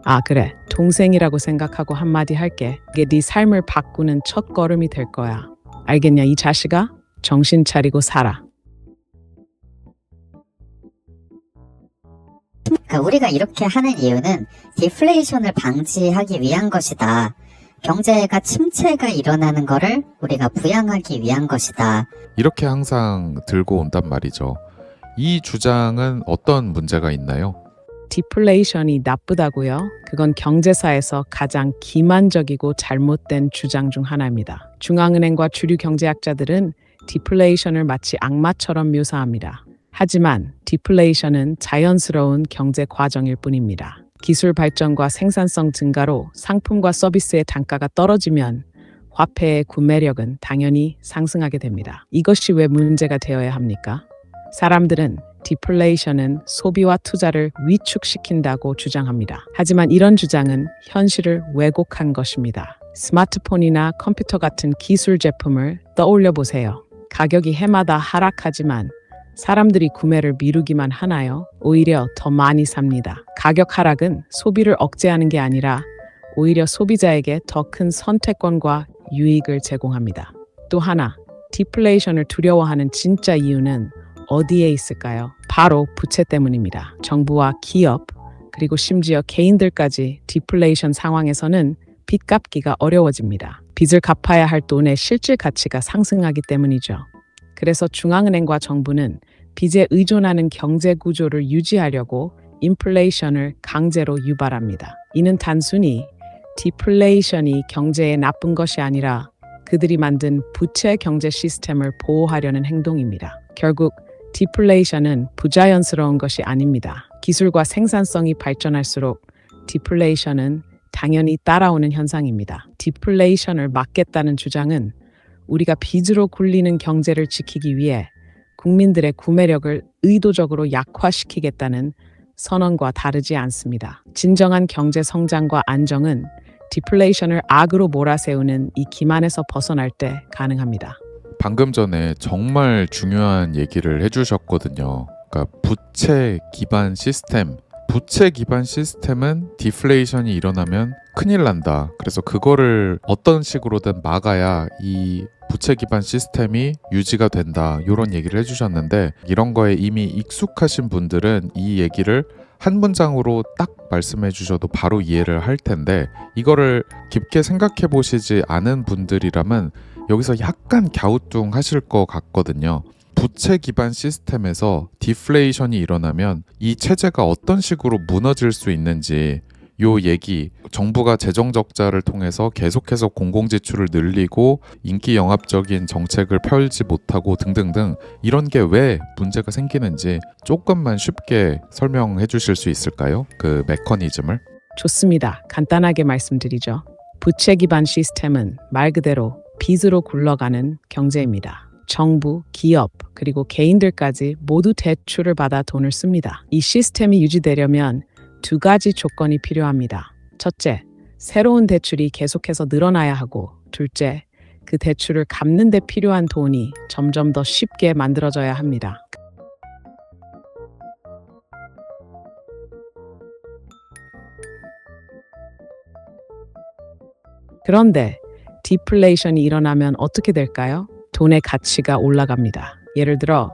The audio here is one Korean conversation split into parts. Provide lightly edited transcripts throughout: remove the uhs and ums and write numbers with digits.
아, 그래. 동생이라고 생각하고 한마디 할게. 이게 네 삶을 바꾸는 첫 걸음이 될 거야. 알겠냐, 이 자식아? 정신 차리고 살아. 그러니까 우리가 이렇게 하는 이유는 디플레이션을 방지하기 위한 것이다. 경제가 침체가 일어나는 거를 우리가 부양하기 위한 것이다. 이렇게 항상 들고 온단 말이죠. 이 주장은 어떤 문제가 있나요? 디플레이션이 나쁘다고요? 그건 경제사에서 가장 기만적이고 잘못된 주장 중 하나입니다. 중앙은행과 주류 경제학자들은 디플레이션을 마치 악마처럼 묘사합니다. 하지만 디플레이션은 자연스러운 경제 과정일 뿐입니다. 기술 발전과 생산성 증가로 상품과 서비스의 단가가 떨어지면 화폐의 구매력은 당연히 상승하게 됩니다. 이것이 왜 문제가 되어야 합니까? 사람들은 디플레이션은 소비와 투자를 위축시킨다고 주장합니다. 하지만 이런 주장은 현실을 왜곡한 것입니다. 스마트폰이나 컴퓨터 같은 기술 제품을 떠올려 보세요. 가격이 해마다 하락하지만 사람들이 구매를 미루기만 하나요? 오히려 더 많이 삽니다. 가격 하락은 소비를 억제하는 게 아니라 오히려 소비자에게 더 큰 선택권과 유익을 제공합니다. 또 하나, 디플레이션을 두려워하는 진짜 이유는 어디에 있을까요? 바로 부채 때문입니다. 정부와 기업, 그리고 심지어 개인들까지 디플레이션 상황에서는 빚 갚기가 어려워집니다. 빚을 갚아야 할 돈의 실질 가치가 상승하기 때문이죠. 그래서 중앙은행과 정부는 빚에 의존하는 경제 구조를 유지하려고 인플레이션을 강제로 유발합니다. 이는 단순히 디플레이션이 경제에 나쁜 것이 아니라 그들이 만든 부채 경제 시스템을 보호하려는 행동입니다. 결국 디플레이션은 부자연스러운 것이 아닙니다. 기술과 생산성이 발전할수록 디플레이션은 당연히 따라오는 현상입니다. 디플레이션을 막겠다는 주장은 우리가 빚으로 굴리는 경제를 지키기 위해 국민들의 구매력을 의도적으로 약화시키겠다는 선언과 다르지 않습니다. 진정한 경제 성장과 안정은 디플레이션을 악으로 몰아세우는 이 기만에서 벗어날 때 가능합니다. 방금 전에 정말 중요한 얘기를 해주셨거든요. 그러니까 부채 기반 시스템. 부채 기반 시스템은 디플레이션이 일어나면 큰일 난다. 그래서 그거를 어떤 식으로든 막아야 이 부채 기반 시스템이 유지가 된다. 이런 얘기를 해주셨는데 이런 거에 이미 익숙하신 분들은 이 얘기를 한 문장으로 딱 말씀해 주셔도 바로 이해를 할 텐데 이거를 깊게 생각해 보시지 않은 분들이라면 여기서 약간 갸우뚱하실 것 같거든요. 부채 기반 시스템에서 디플레이션이 일어나면 이 체제가 어떤 식으로 무너질 수 있는지 요 얘기, 정부가 재정 적자를 통해서 계속해서 공공지출을 늘리고 인기 영합적인 정책을 펼지 못하고 등등등 이런 게 왜 문제가 생기는지 조금만 쉽게 설명해 주실 수 있을까요? 그 메커니즘을. 좋습니다. 간단하게 말씀드리죠. 부채 기반 시스템은 말 그대로 빚으로 굴러가는 경제입니다. 정부, 기업, 그리고 개인들까지 모두 대출을 받아 돈을 씁니다. 이 시스템이 유지되려면 두 가지 조건이 필요합니다. 첫째, 새로운 대출이 계속해서 늘어나야 하고, 둘째, 그 대출을 갚는 데 필요한 돈이 점점 더 쉽게 만들어져야 합니다. 그런데 디플레이션이 일어나면 어떻게 될까요? 돈의 가치가 올라갑니다. 예를 들어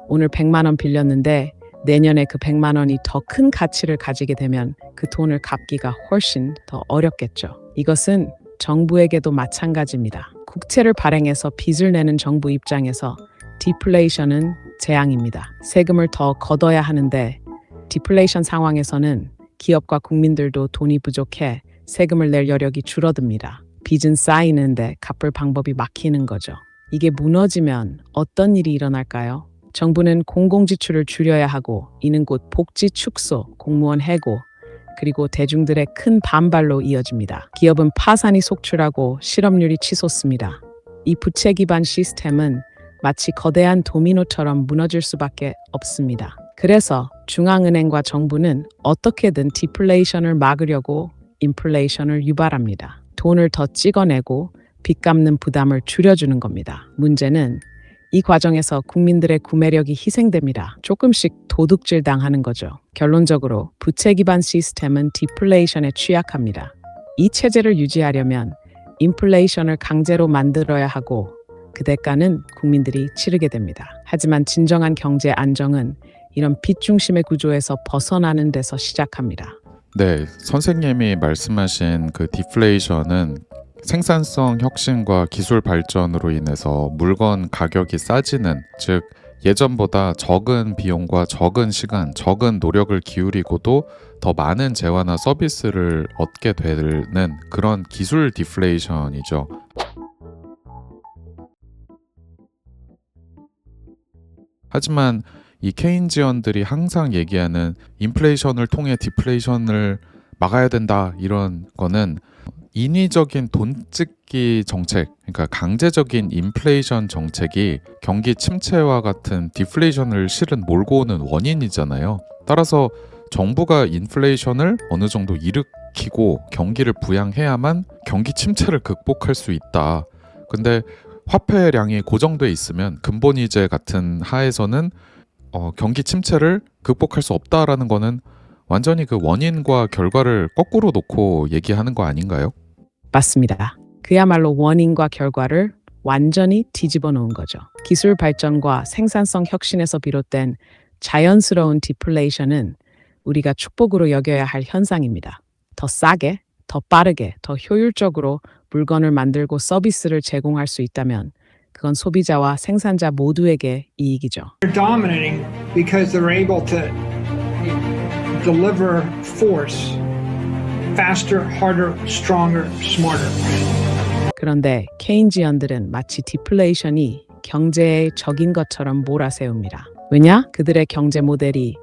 오늘 100만 원 빌렸는데 내년에 그 100만 원이 더 큰 가치를 가지게 되면 그 돈을 갚기가 훨씬 더 어렵겠죠. 이것은 정부에게도 마찬가지입니다. 국채를 발행해서 빚을 내는 정부 입장에서 디플레이션은 재앙입니다. 세금을 더 걷어야 하는데 디플레이션 상황에서는 기업과 국민들도 돈이 부족해 세금을 낼 여력이 줄어듭니다. 빚은 쌓이는데 갚을 방법이 막히는 거죠. 이게 무너지면 어떤 일이 일어날까요? 정부는 공공지출을 줄여야 하고 이는 곧 복지 축소, 공무원 해고, 그리고 대중들의 큰 반발로 이어집니다. 기업은 파산이 속출하고 실업률이 치솟습니다. 이 부채 기반 시스템은 마치 거대한 도미노처럼 무너질 수밖에 없습니다. 그래서 중앙은행과 정부는 어떻게든 디플레이션을 막으려고 인플레이션을 유발합니다. 돈을 더 찍어내고 빚 갚는 부담을 줄여주는 겁니다. 문제는 이 과정에서 국민들의 구매력이 희생됩니다. 조금씩 도둑질 당하는 거죠. 결론적으로 부채 기반 시스템은 디플레이션에 취약합니다. 이 체제를 유지하려면 인플레이션을 강제로 만들어야 하고 그 대가는 국민들이 치르게 됩니다. 하지만 진정한 경제 안정은 이런 빚 중심의 구조에서 벗어나는 데서 시작합니다. 네, 선생님이 말씀하신 그 디플레이션은 생산성 혁신과 기술 발전으로 인해서 물건 가격이 싸지는, 즉 예전보다 적은 비용과 적은 시간, 적은 노력을 기울이고도 더 많은 재화나 서비스를 얻게 되는 그런 기술 디플레이션이죠. 하지만 이 케인지언들이 항상 얘기하는 인플레이션을 통해 디플레이션을 막아야 된다, 이런 거는 인위적인 돈찍기 정책, 그러니까 강제적인 인플레이션 정책이 경기 침체와 같은 디플레이션을 실은 몰고 오는 원인이잖아요. 따라서 정부가 인플레이션을 어느 정도 일으키고 경기를 부양해야만 경기 침체를 극복할 수 있다. 근데 화폐량이 고정돼 있으면 근본이제 같은 하에서는 경기 침체를 극복할 수 없다라는 거는 완전히 그 원인과 결과를 거꾸로 놓고 얘기하는 거 아닌가요? 맞습니다. 그야말로 원인과 결과를 완전히 뒤집어 놓은 거죠. 기술 발전과 생산성 혁신에서 비롯된 자연스러운 디플레이션은 우리가 축복으로 여겨야 할 현상입니다. 더 싸게, 더 빠르게, 더 효율적으로 물건을 만들고 서비스를 제공할 수 있다면 그건 소비자와 생산자 모두에게 이익이죠. They're dominating because they're able to deliver force faster, harder, stronger, smarter. 그런데 케인지언들은 마치 디플레이션이 경제의 적인 것처럼 몰아세웁니다. 왜냐? 그들의 경제 모델이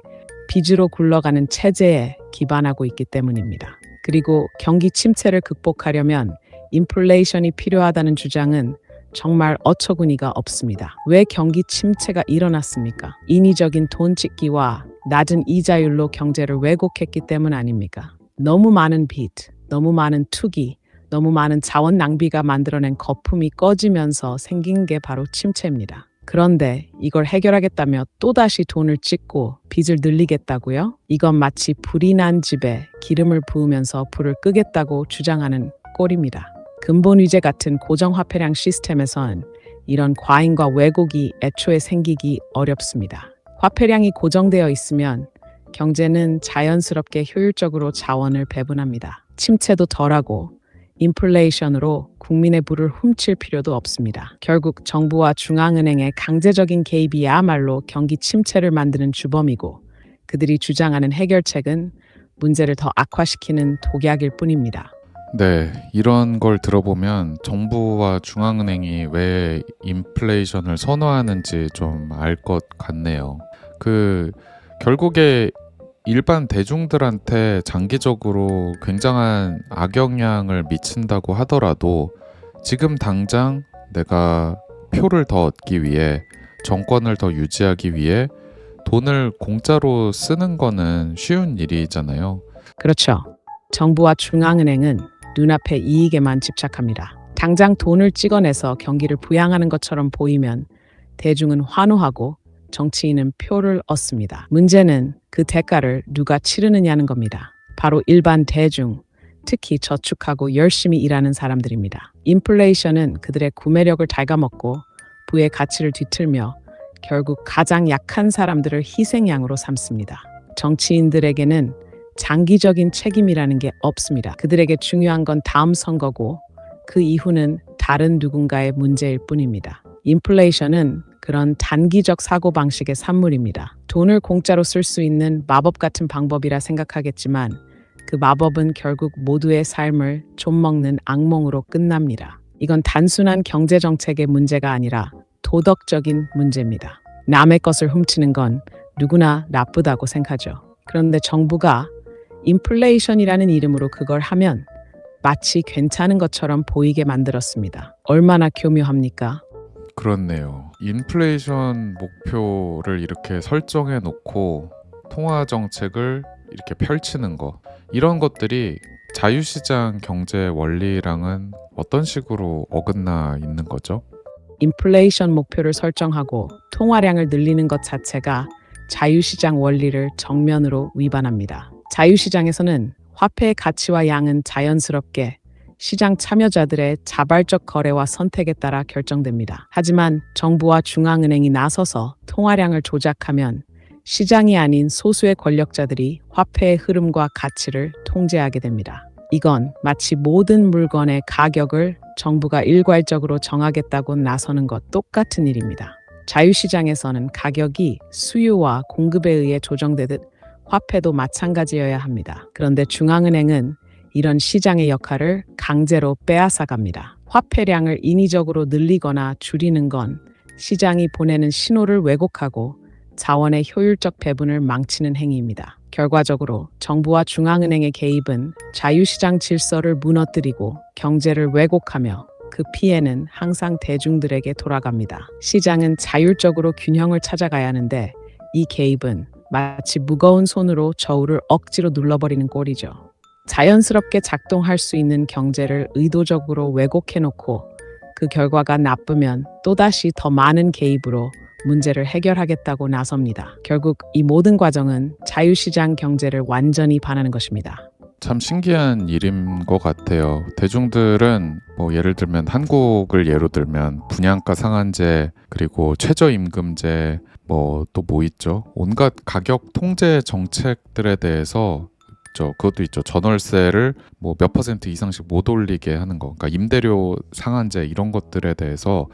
빚으로 굴러가는 체제에 기반하고 있기 때문입니다. 그리고 경기 침체를 극복하려면 인플레이션이 필요하다는 주장은 정말 어처구니가 없습니다. 왜 경기 침체가 일어났습니까? 인위적인 돈 찍기와 낮은 이자율로 경제를 왜곡했기 때문 아닙니까? 너무 많은 빚, 너무 많은 투기, 너무 많은 자원 낭비가 만들어낸 거품이 꺼지면서 생긴 게 바로 침체입니다. 그런데 이걸 해결하겠다며 또다시 돈을 찍고 빚을 늘리겠다고요? 이건 마치 불이 난 집에 기름을 부으면서 불을 끄겠다고 주장하는 꼴입니다. 근본 위제 같은 고정화폐량 시스템에선 이런 과잉과 왜곡이 애초에 생기기 어렵습니다. 화폐량이 고정되어 있으면 경제는 자연스럽게 효율적으로 자원을 배분합니다. 침체도 덜하고 인플레이션으로 국민의 부를 훔칠 필요도 없습니다. 결국 정부와 중앙은행의 강제적인 개입이야말로 경기 침체를 만드는 주범이고 그들이 주장하는 해결책은 문제를 더 악화시키는 독약일 뿐입니다. 네, 이런 걸 들어보면 정부와 중앙은행이 왜 인플레이션을 선호하는지 좀 알 것 같네요. 결국에 일반 대중들한테 장기적으로 굉장한 악영향을 미친다고 하더라도 지금 당장 내가 표를 더 얻기 위해, 정권을 더 유지하기 위해 돈을 공짜로 쓰는 거는 쉬운 일이잖아요. 그렇죠. 정부와 중앙은행은 눈앞의 이익에만 집착합니다. 당장 돈을 찍어내서 경기를 부양하는 것처럼 보이면 대중은 환호하고 정치인은 표를 얻습니다. 문제는 그 대가를 누가 치르느냐는 겁니다. 바로 일반 대중, 특히 저축하고 열심히 일하는 사람들입니다. 인플레이션은 그들의 구매력을 갉아먹고 부의 가치를 뒤틀며 결국 가장 약한 사람들을 희생양으로 삼습니다. 정치인들에게는 장기적인 책임이라는 게 없습니다. 그들에게 중요한 건 다음 선거고 그 이후는 다른 누군가의 문제일 뿐입니다. 인플레이션은 그런 단기적 사고방식의 산물입니다. 돈을 공짜로 쓸 수 있는 마법 같은 방법이라 생각하겠지만 그 마법은 결국 모두의 삶을 좀먹는 악몽으로 끝납니다. 이건 단순한 경제정책의 문제가 아니라 도덕적인 문제입니다. 남의 것을 훔치는 건 누구나 나쁘다고 생각하죠. 그런데 정부가 인플레이션이라는 이름으로 그걸 하면 마치 괜찮은 것처럼 보이게 만들었습니다. 얼마나 교묘합니까? 그렇네요. 인플레이션 목표를 이렇게 설정해 놓고 통화 정책을 이렇게 펼치는 거, 이런 것들이 자유시장 경제 원리랑은 어떤 식으로 어긋나 있는 거죠? 인플레이션 목표를 설정하고 통화량을 늘리는 것 자체가 자유시장 원리를 정면으로 위반합니다. 자유시장에서는 화폐의 가치와 양은 자연스럽게 시장 참여자들의 자발적 거래와 선택에 따라 결정됩니다. 하지만 정부와 중앙은행이 나서서 통화량을 조작하면 시장이 아닌 소수의 권력자들이 화폐의 흐름과 가치를 통제하게 됩니다. 이건 마치 모든 물건의 가격을 정부가 일괄적으로 정하겠다고 나서는 것 똑같은 일입니다. 자유시장에서는 가격이 수요와 공급에 의해 조정되듯 화폐도 마찬가지여야 합니다. 그런데 중앙은행은 이런 시장의 역할을 강제로 빼앗아갑니다. 화폐량을 인위적으로 늘리거나 줄이는 건 시장이 보내는 신호를 왜곡하고 자원의 효율적 배분을 망치는 행위입니다. 결과적으로 정부와 중앙은행의 개입은 자유시장 질서를 무너뜨리고 경제를 왜곡하며 그 피해는 항상 대중들에게 돌아갑니다. 시장은 자율적으로 균형을 찾아가야 하는데 이 개입은 마치 무거운 손으로 저울을 억지로 눌러버리는 꼴이죠. 자연스럽게 작동할 수 있는 경제를 의도적으로 왜곡해놓고 그 결과가 나쁘면 또다시 더 많은 개입으로 문제를 해결하겠다고 나섭니다. 결국 이 모든 과정은 자유시장 경제를 완전히 반하는 것입니다. 참 신기한 일인 것 같아요. 대중들은 뭐 예를 들면 한국을 예로 들면 분양가 상한제 그리고 최저임금제 뭐 또 뭐 있죠? 온갖 가격 통제 정책들에 대해서 그것도 있죠. 전월세를 뭐 몇 % 이상씩 못 올리게 하는 거. 그러니까 임대료 상한제 이런 것들에 대해서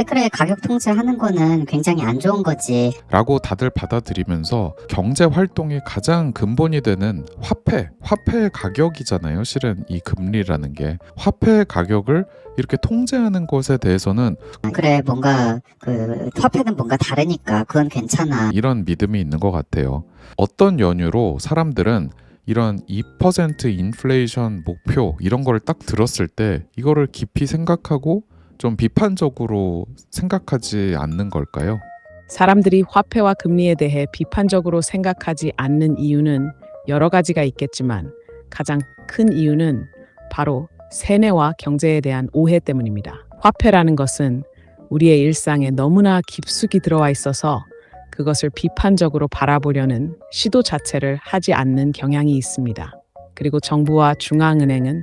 그래, 가격 통제하는 거는 굉장히 안 좋은 거지. 라고 다들 받아들이면서 경제 활동의 가장 근본이 되는 화폐의 가격이잖아요. 실은 이 금리라는 게 화폐의 가격을 이렇게 통제하는 것에 대해서는 그래, 뭔가 화폐는 뭔가 다르니까 그건 괜찮아. 이런 믿음이 있는 것 같아요. 어떤 연유로 사람들은 이런 2% 인플레이션 목표 이런 거를 딱 들었을 때 이거를 깊이 생각하고 좀 비판적으로 생각하지 않는 걸까요? 사람들이 화폐와 금리에 대해 비판적으로 생각하지 않는 이유는 여러 가지가 있겠지만 가장 큰 이유는 바로 세뇌와 경제에 대한 오해 때문입니다. 화폐라는 것은 우리의 일상에 너무나 깊숙이 들어와 있어서 그것을 비판적으로 바라보려는 시도 자체를 하지 않는 경향이 있습니다. 그리고 정부와 중앙은행은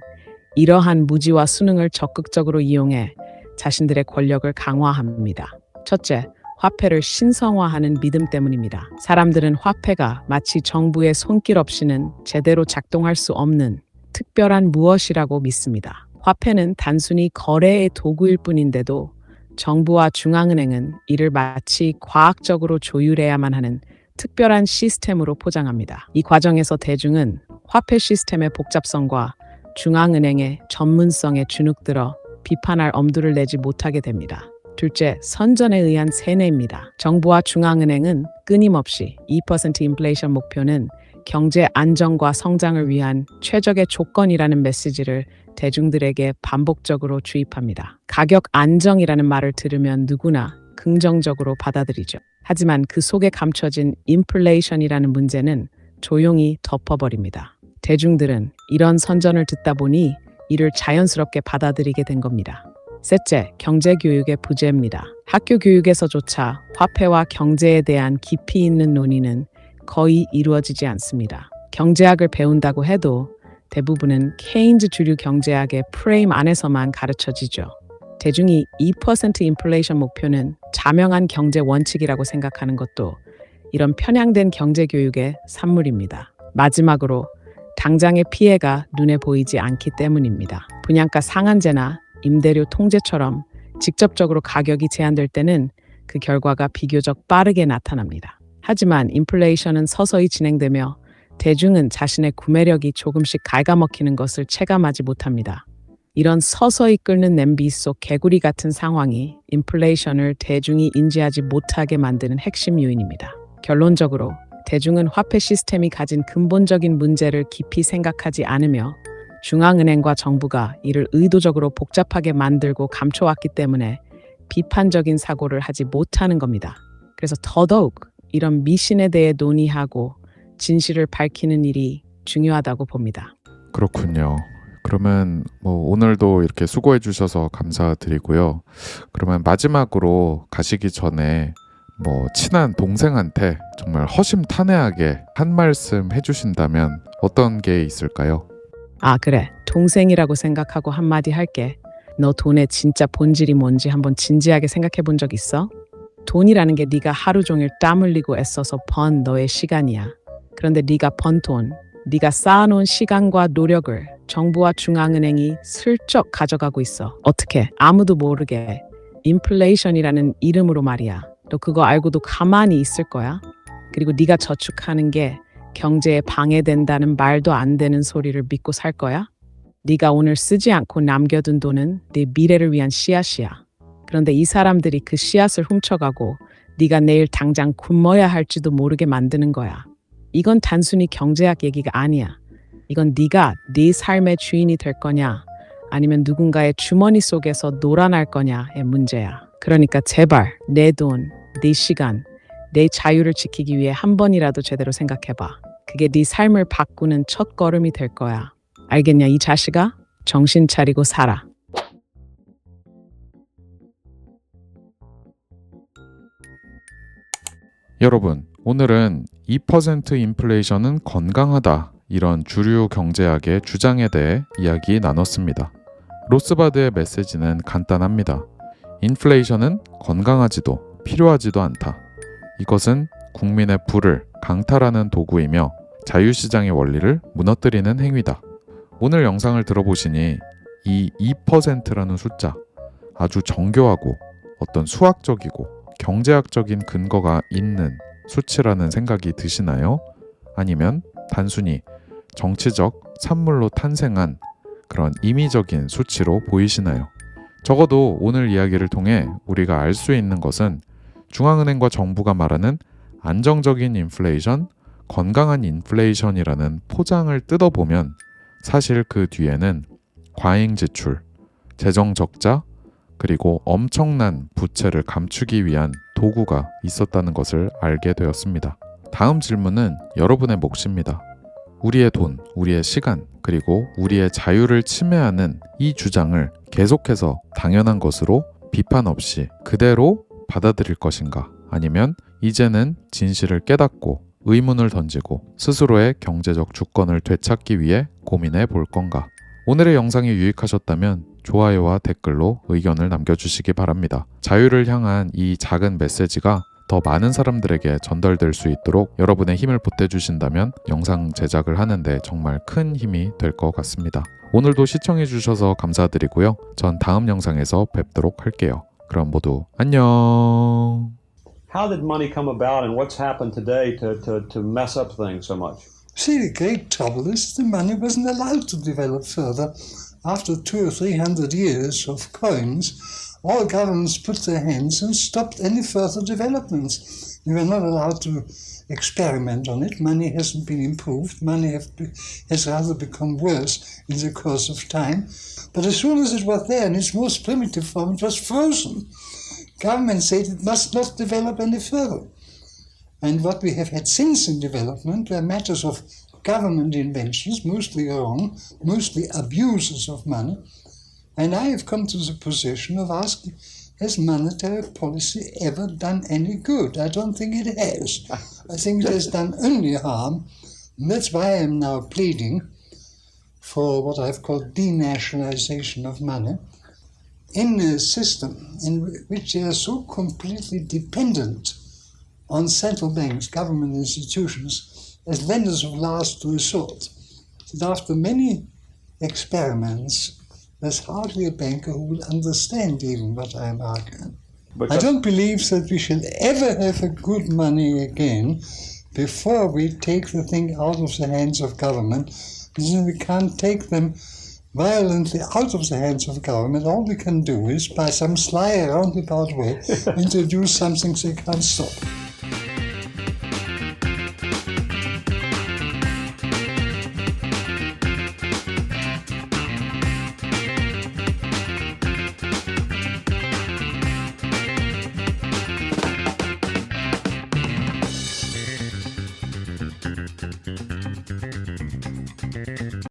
이러한 무지와 수능을 적극적으로 이용해 자신들의 권력을 강화합니다. 첫째, 화폐를 신성화하는 믿음 때문입니다. 사람들은 화폐가 마치 정부의 손길 없이는 제대로 작동할 수 없는 특별한 무엇이라고 믿습니다. 화폐는 단순히 거래의 도구일 뿐인데도 정부와 중앙은행은 이를 마치 과학적으로 조율해야만 하는 특별한 시스템으로 포장합니다. 이 과정에서 대중은 화폐 시스템의 복잡성과 중앙은행의 전문성에 주눅들어 비판할 엄두를 내지 못하게 됩니다. 둘째, 선전에 의한 세뇌입니다. 정부와 중앙은행은 끊임없이 2% 인플레이션 목표는 경제 안정과 성장을 위한 최적의 조건이라는 메시지를 대중들에게 반복적으로 주입합니다. 가격 안정이라는 말을 들으면 누구나 긍정적으로 받아들이죠. 하지만 그 속에 감춰진 인플레이션이라는 문제는 조용히 덮어버립니다. 대중들은 이런 선전을 듣다 보니 이를 자연스럽게 받아들이게 된 겁니다. 셋째, 경제교육의 부재입니다. 학교 교육에서조차 화폐와 경제에 대한 깊이 있는 논의는 거의 이루어지지 않습니다. 경제학을 배운다고 해도 대부분은 케인즈 주류 경제학의 프레임 안에서만 가르쳐지죠. 대중이 2% 인플레이션 목표는 자명한 경제 원칙이라고 생각하는 것도 이런 편향된 경제교육의 산물입니다. 마지막으로 당장의 피해가 눈에 보이지 않기 때문입니다. 분양가 상한제나 임대료 통제처럼 직접적으로 가격이 제한될 때는 그 결과가 비교적 빠르게 나타납니다. 하지만 인플레이션은 서서히 진행되며 대중은 자신의 구매력이 조금씩 갉아먹히는 것을 체감하지 못합니다. 이런 서서히 끓는 냄비 속 개구리 같은 상황이 인플레이션을 대중이 인지하지 못하게 만드는 핵심 요인입니다. 결론적으로 대중은 화폐 시스템이 가진 근본적인 문제를 깊이 생각하지 않으며 중앙은행과 정부가 이를 의도적으로 복잡하게 만들고 감춰왔기 때문에 비판적인 사고를 하지 못하는 겁니다. 그래서 더더욱 이런 미신에 대해 논의하고 진실을 밝히는 일이 중요하다고 봅니다. 그렇군요. 그러면 오늘도 이렇게 수고해 주셔서 감사드리고요. 그러면 마지막으로 가시기 전에 친한 동생한테 정말 허심탄회하게 한 말씀 해주신다면 어떤 게 있을까요? 아, 그래. 동생이라고 생각하고 한마디 할게. 너 돈의 진짜 본질이 뭔지 한번 진지하게 생각해 본 적 있어? 돈이라는 게 네가 하루 종일 땀 흘리고 애써서 번 너의 시간이야. 그런데 네가 번 돈, 네가 쌓아놓은 시간과 노력을 정부와 중앙은행이 슬쩍 가져가고 있어. 어떻게? 아무도 모르게. 인플레이션이라는 이름으로 말이야. 너 그거 알고도 가만히 있을 거야? 그리고 네가 저축하는 게 경제에 방해된다는 말도 안 되는 소리를 믿고 살 거야? 네가 오늘 쓰지 않고 남겨둔 돈은 네 미래를 위한 씨앗이야. 그런데 이 사람들이 그 씨앗을 훔쳐가고 네가 내일 당장 굶어야 할지도 모르게 만드는 거야. 이건 단순히 경제학 얘기가 아니야. 이건 네가 네 삶의 주인이 될 거냐 아니면 누군가의 주머니 속에서 놀아날 거냐의 문제야. 그러니까 제발 내 돈, 네 시간, 내 자유를 지키기 위해 한 번이라도 제대로 생각해봐. 그게 네 삶을 바꾸는 첫 걸음이 될 거야. 알겠냐 이 자식아? 정신 차리고 살아. 여러분, 오늘은 2% 인플레이션은 건강하다. 이런 주류 경제학의 주장에 대해 이야기 나눴습니다. 로스바드의 메시지는 간단합니다. 인플레이션은 건강하지도 필요하지도 않다. 이것은 국민의 부를 강탈하는 도구이며 자유시장의 원리를 무너뜨리는 행위다. 오늘 영상을 들어보시니 이 2%라는 숫자 아주 정교하고 어떤 수학적이고 경제학적인 근거가 있는 수치라는 생각이 드시나요? 아니면 단순히 정치적 산물로 탄생한 그런 임의적인 수치로 보이시나요? 적어도 오늘 이야기를 통해 우리가 알 수 있는 것은 중앙은행과 정부가 말하는 안정적인 인플레이션, 건강한 인플레이션이라는 포장을 뜯어보면 사실 그 뒤에는 과잉 지출, 재정 적자, 그리고 엄청난 부채를 감추기 위한 도구가 있었다는 것을 알게 되었습니다. 다음 질문은 여러분의 몫입니다. 우리의 돈, 우리의 시간, 그리고 우리의 자유를 침해하는 이 주장을 계속해서 당연한 것으로 비판 없이 그대로 받아들일 것인가? 아니면 이제는 진실을 깨닫고 의문을 던지고 스스로의 경제적 주권을 되찾기 위해 고민해 볼 건가? 오늘의 영상이 유익하셨다면 좋아요와 댓글로 의견을 남겨주시기 바랍니다. 자유를 향한 이 작은 메시지가 더 많은 사람들에게 전달될 수 있도록 여러분의 힘을 보태주신다면 영상 제작을 하는데 정말 큰 힘이 될 것 같습니다. 오늘도 시청해주셔서 감사드리고요. 전 다음 영상에서 뵙도록 할게요. 그럼 모두 안녕. How did money come about and what's happened today to mess up things so much? See, the great trouble is the money wasn't allowed to develop further. After 200 or 300 years of coins, all governments put their hands and stopped any further developments. They were not allowed to experiment on it. Money hasn't been improved. Money has rather become worse in the course of time. But as soon as it was there in its most primitive form, it was frozen. Government said it must not develop any further. And what we have had since in development were matters of government inventions, mostly wrong, mostly abuses of money. And I have come to the position of asking, has monetary policy ever done any good? I don't think it has. I think it has done only harm. And that's why I am now pleading for what I've called denationalization of money in a system in which they are so completely dependent on central banks, government institutions, as lenders of last resort. That after many experiments, there's hardly a banker who will understand even what I'm arguing. I don't believe that we shall ever have a good money again before we take the thing out of the hands of government, because we can't take them violently out of the hands of government. All we can do is, by some sly roundabout way, introduce something they can't stop.